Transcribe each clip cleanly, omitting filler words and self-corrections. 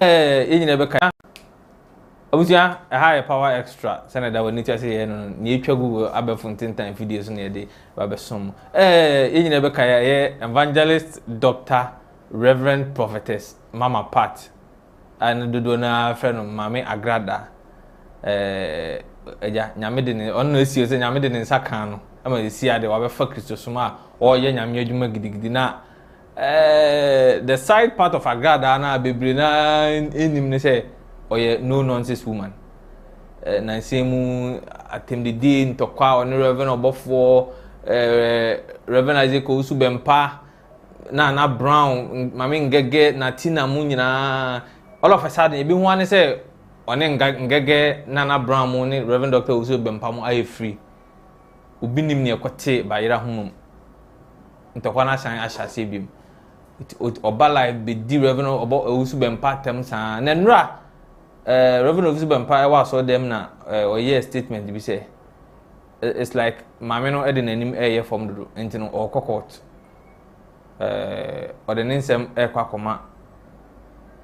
Yɛnyina bɛka abusia ɛha power extra Senator we nature say no na etwa Google abɛfo ntentan videos na yɛde babɛsom yɛnyina bɛka yɛ evangelist Dr. Reverend Prophetess Mama Pat and dodo na friend Mame Agradaa eja nyame de ne ono esi ose nyame de ne nsa kan no ama esi ade wabɛfa Kristo soma o ye nyame adwuma gidigidi na the side part of Agradaa na bebre na enim ne say oye no nonsense woman na semu atemdede ntokwa on Reverend Obofo Reverend Isaac Owusu Bempah na Brown Mame Ngege na Tina mu nyina all of a sudden e bi ho ane say one Ngege na Brown mu ne Reverend Dr. Owusu Bempah mu aye free obi nim ne ekote ba yira homum ntokwa na san ahyase bim oba live be di Reverend Owusu Bempah tem san na nra Reverend Owusu Bempah I was so them na or year statement be say it's like mame no ede nanim eye form do enti no or court or the nsem kwakoma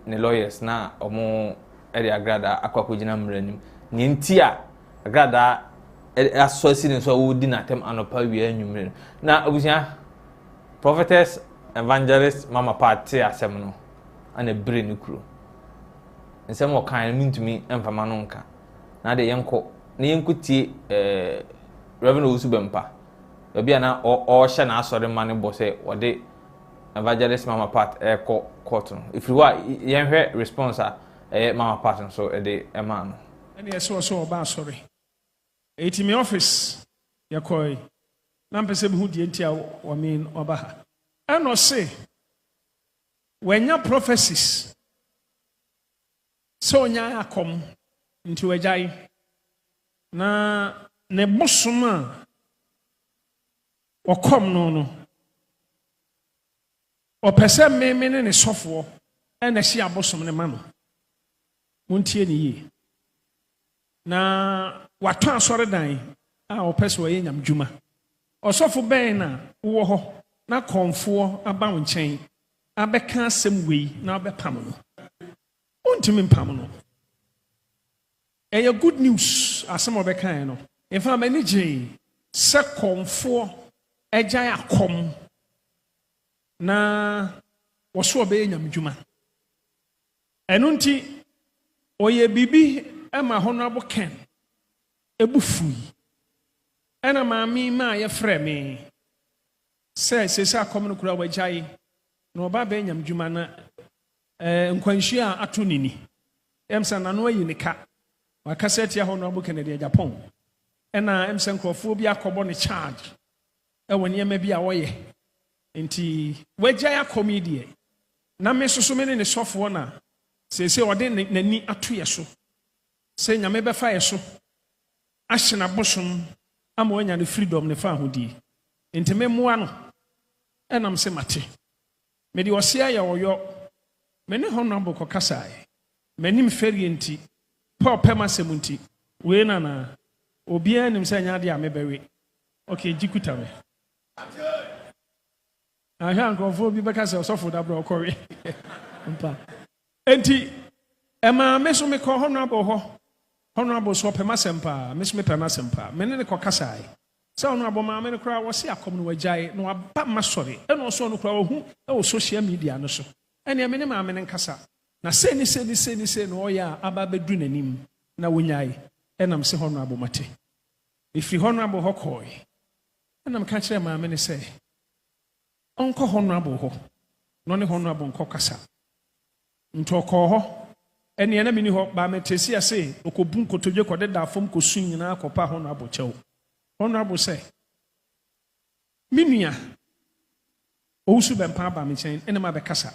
ne lawyers na omo ede Agradaa akwakogina mranim ne nti a Agradaa asosi ne so wo di na tem anopa wi anwumre na obusia Prophetess Evangelist Mama Pat asem no ana bre ne kuro nsem o kan mintumi emfama no nka na de yenko na yenkutie Reverend Owusu Bempah bia na o hye na asore ma ne bo se o de Evangelist Mama Pat court no if you are yenhwe response Mama Pat so de ema no ene so oba sorry eti me office yakoi na mpese bi hu die ntia o mean oba ha eno say wenya prophecies so nya akom nti wajai na ne bosoma okom no o pese me ne sofo ena hye abosom ne ma no muntie ne yi na wato asore dan a o pese wo yenyam djuma osofo ben na wo ho na konfo aba wo nchen abeka asem wei na abepam no untimi mpam no good news asem obeka no in fact many je se konfo ejan akom na woso obe nyam djuma enunti oye bibi ema honorable Ken ebufui ena maami ma ye frɛ me se akom no kura wajai na oba be nyam djuma na nkwanhyi a ato nini emsa na no ayi nika wakaseti ya honorable Kennedy Japan ena emsa nkrofo bi akobo ne charge woni ma bi a woye nti wajai akomedie na me soso me ne sofo na se ode nani ato ye so se nyame befa ye so ahyena bosom ama wanya ne freedom ne fa ahodi nti me moa no enam se mate me di osia ya oyo me ne honorable kokasai menim feri nti pa pema semunti we na obi anim se nya de a mebewe okay jikuta me aha nkrofo bi beka se osofo da bro okore mpa enti ema me so me ko honorable so pema sempa me so me pema sempa me ne kokasai se honorable ma me ne kra wo se akom no wajai no aba masori e no so no kra wo hu e social media no so ene me ne ma me ne nkasa na se ni no ya aba bedu nanim na wonyai enam se honorable mate ifri honorable hokoi enam ka kire ma me ne se onko honorable ho no ne honorable nko kasa ntoko ho ene na mini ho ba metesi ase okobun kotodwe kode da fom kosun nyina akopa honorable chew honorable say minua Owusu Bempah ba me chen ene ma be kasa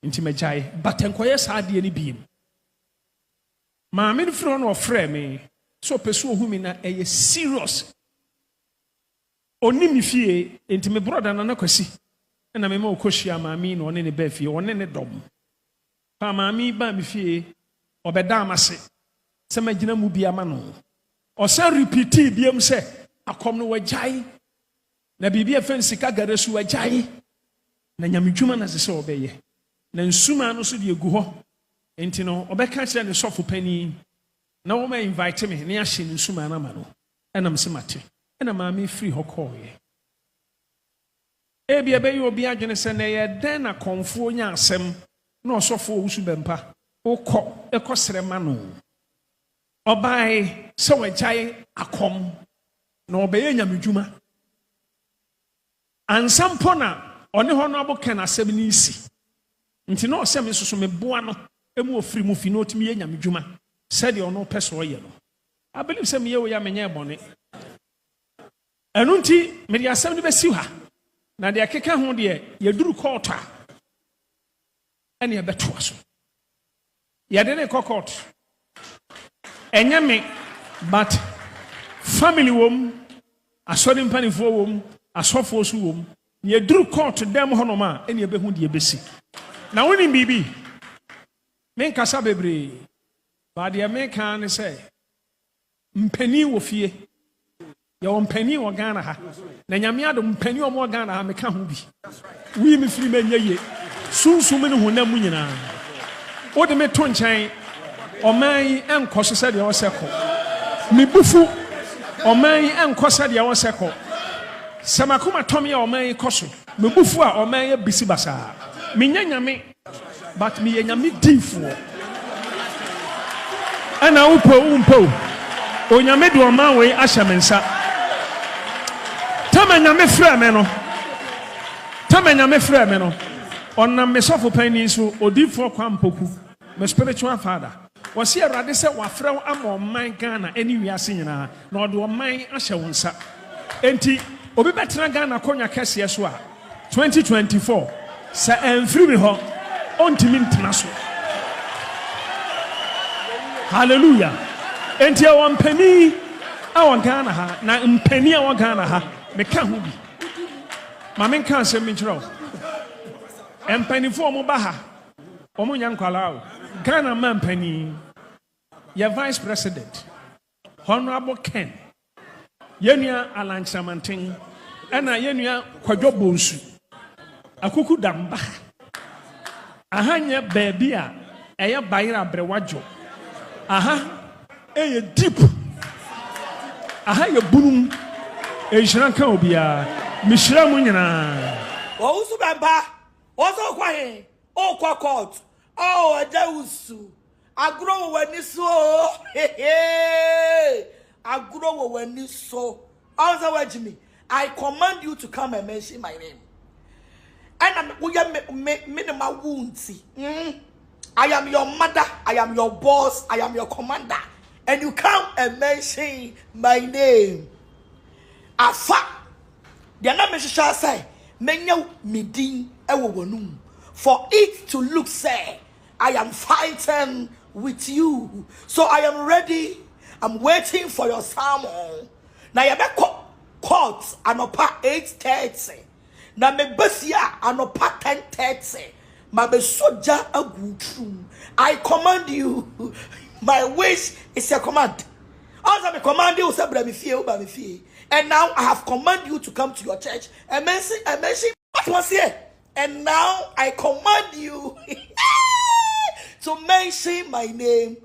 nti majai batenkoye saade ni biem ma me fro no ofre me so peso ohumi na eye serious oni mi fie nti me brother na nakwasi na me ma okohia ma mi no ne ba fie one ne dom pa ma mi ba mi fie obeda amase se magina mu bia ma no o se repeat biem se akom no wajai na bibia fensika garesu wajai na nyamedwuma na se obeye na nsuma no so de egu ho enti no obeka kire ne sofo pani na wo ma invite me ne ahye ne nsuma na ma no enam se mate ena ma me free ho call ye ebi ebe yi obi adwene se na ye den na konfo nya asem na osofo Owusu Bempah ukọ ekosere ma no obai se wagyae akom na obeye nyamedwuma ansampo na one ho no aboka na asem ni isi nti na osem soso me boa no emu ofiri mu fi na otimi ye nyamedwuma said you no person ye no I believe say me ye we ya menye bone enu nti me dia asem ni besi ha na de akeka ho de ye duru court a ene ye beto aso ye de ne court enye me but family wom asori mpanifo wom asofo su wom ye duru court dem ho no ma ene ye behu de ye besi na woni bibi men kasa bebre ba de me kan ne say mpani wo fie ya mpani wo Ghana ha na nyame ado mpani wo Ghana ha me ka ho bi wi me firi me nyeye sunsum ne honam nyina o de me to nkyɛn ɔman enkoso sɛ de wo sɛkɔ me bufu ɔman enkoso de wo sɛkɔ samakoma tom ya ɔman koso me bufu a ɔman ya bisi basa me nyanyame but me nyame difo ana umpo onyame de ɔman we ahyɛ me nsa tama nyame frɛ me no ɔnam me sɔfo pani so odifo kwampoku me spiritual father wɔsi awurade sɛ wafrɛ wo ama ɔman Ghana ani wiase nyinaa na ɔde ɔman ahyɛ wo nsa enti obi bɛtena Ghana konya kɛseɛ so a 2024 sɛ ɛmfiri me hɔ ɔntimi ntena so hallelujah enti ɛwɔ mpani ɛwɔ Ghana ha na mpani ɛwɔ Ghana ha meka ho bi ma menka asɛm mi nkyerɛ wo mpanifo ɔmo ba ha ɔmo nya nkwalaa o Ghana ma mpani yɛ vice president honorable Ken yenua alankramanten ɛna yenua Kwadwo Bonsu akuku damba aha nyɛ baabi a ɛyɛ bayira brewadwo aha ɛyɛ deep aha yɛ bunum ɛhyira nka obia mihyira mu nyinaa Owusu Bempah oso kwa he o kwa court o Owusu agro wani so agro wani so answer what Jimmy I command you to come and mention my name and we are minimal wounds. I am your mother, I am your boss, I am your commander, and you come and mention my name. Afa, the name shall say, Menya midin ewo for it to look say, I am fighting with you. So I am ready. I'm waiting for your sermon. Now you be court anopa 8:30. Now me besia anopa 10:30. My soldier a good true. I command you. My wish is your command. Also, I command you to and now I have commanded you to come to your church. And mention what was here. And now I command you to mention my name,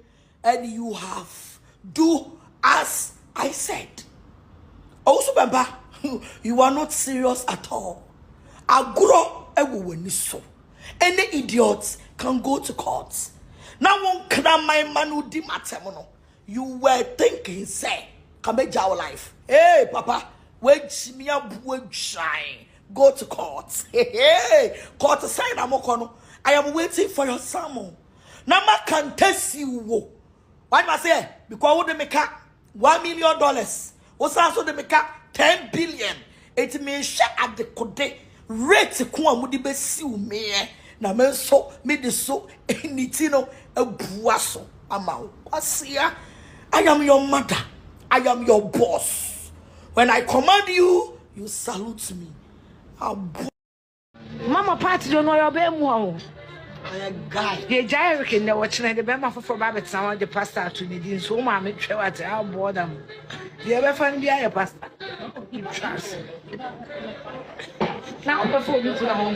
and you have do as I said. Owusu Bempah, you are not serious at all. Agro ewo so. Any idiots can go to court. Now one cram my manu di matemono. You were thinking, say, come make your life. Hey, Papa, wait me up, shine. Go to court. Hey, court sign amokono. I am waiting for your sermon. Now I can test you. Why must I say? Because what they make $1 million. What's also they make 10 billion. It means shut at the code. Rate kwa mudi besi ume na menso me de so enitino ebuaso ama kwasia. I am your mother, I am your boss. When I command you, you salute me. Mama party don't know your bemu. I guy. The Jairic in the watching the Bema for Babbitt sound the pastor to the so mammy what I'll board them. The ever find the pastor. You trust. Now before you to the home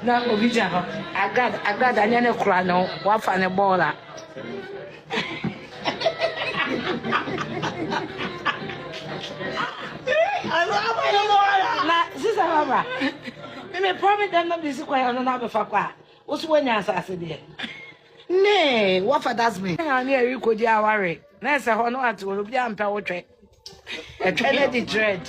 Na obija ho. Agradaa anya ne kura no. Wa fa ne bola. Na sister mama. Me promise them not this kwaya no na be fa kwa. Osu wanya asase de. Nee, what for that's me? Na na eri koji aware. Na se ho no ati obi ampa wo twe. E twe na di dread.